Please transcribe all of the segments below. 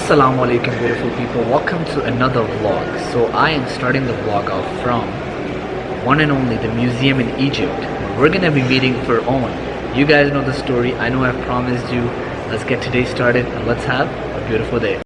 Assalamu alaikum beautiful people, welcome to another vlog. So I am starting the vlog off from one and only the museum in Egypt. We're gonna be meeting PHARAOH. You guys know the story, I know I've promised you. Let's get today started and let's have a beautiful day.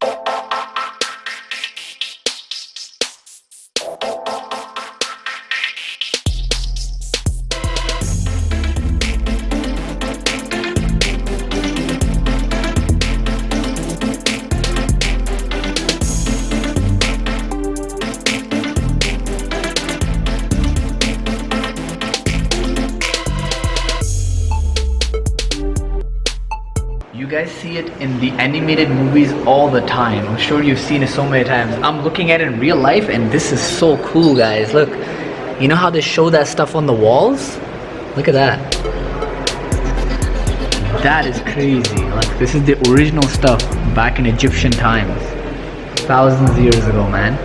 You guys see it in the animated movies all the time. I'm sure you've seen it so many times. I'm looking at it in real life and this is so cool, guys. Look, you know how they show that stuff on the walls? Look at that. That is crazy. Like, this is the original stuff back in Egyptian times. Thousands of years ago, man.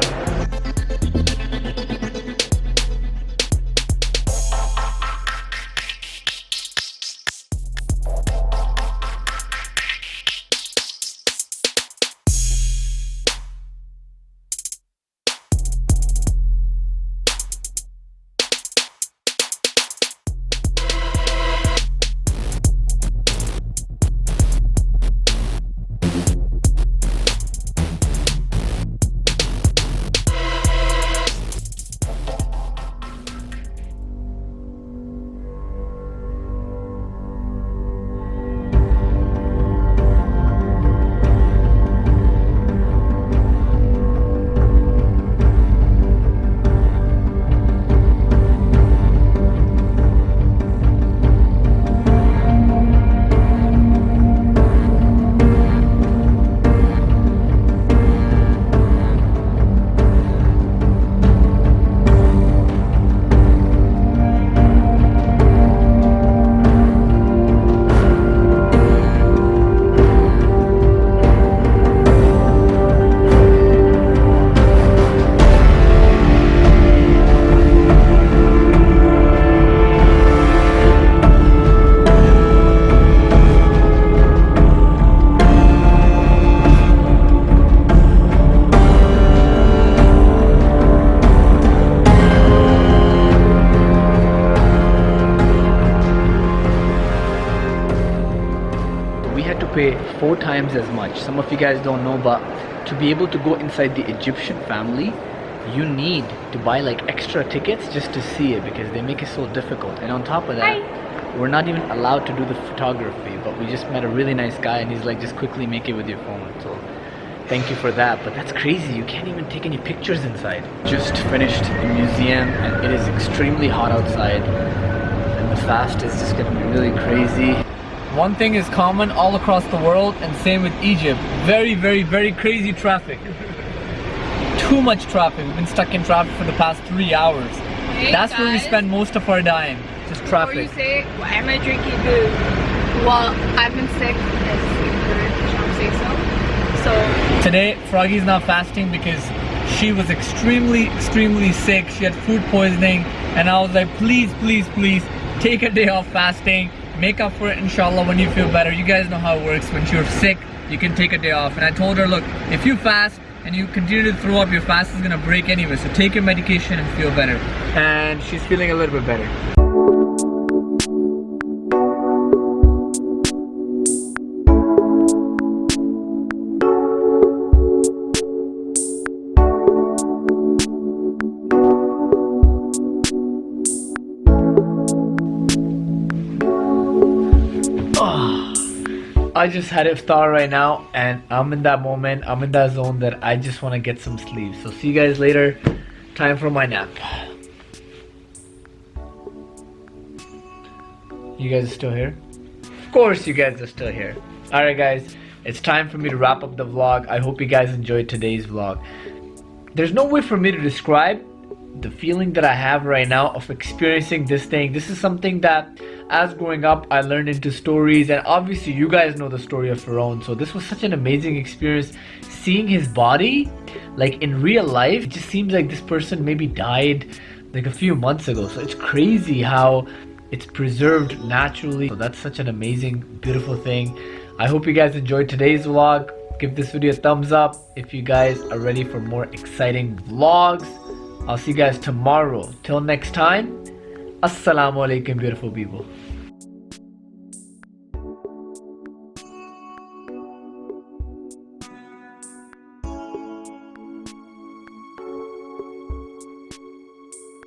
Pay 4 times as much. Some of you guys don't know, but to be able to go inside the Egyptian family, you need to buy like extra tickets just to see it because they make it so difficult. And on top of that, we're not even allowed to do the photography, but we just met a really nice guy and he's like, just quickly make it with your phone. So thank you for that. But that's crazy, you can't even take any pictures inside. Just finished the museum and it is extremely hot outside and the fast is just getting really crazy. One thing is common all across the world, and same with Egypt. Very crazy traffic. Too much traffic. We've been stuck in traffic for the past 3 hours. Hey That's guys. where we spend most of our time. Just traffic. Or you say, well, I'm a drinky boo. Well, I've been sick. Say so. Today, Froggy's not fasting because she was extremely sick. She had food poisoning, and I was like, please, take a day off fasting. Make up for it inshallah when you feel better. You guys know how it works. When you're sick, you can take a day off. And I told her, look, if you fast and you continue to throw up, your fast is gonna break anyway. So take your medication and feel better. And she's feeling a little bit better. I just had iftar right now and I'm in that moment, I'm in that zone that I just want to get some sleep. So see you guys later. Time for my nap. You guys are still here? Of course you guys are still here. Alright guys, it's time for me to wrap up the vlog. I hope you guys enjoyed today's vlog. There's no way for me to describe the feeling that I have right now of experiencing this thing. This is something that as growing up I learned into stories, and obviously you guys know the story of PHARAOH. So this was such an amazing experience, seeing his body like in real life. It just seems like this person maybe died like a few months ago. So it's crazy how it's preserved naturally. So that's such an amazing, beautiful thing. I hope you guys enjoyed today's vlog. Give this video a thumbs up if you guys are ready for more exciting vlogs. I'll see you guys tomorrow. Till next time, Assalamu alaikum, beautiful people.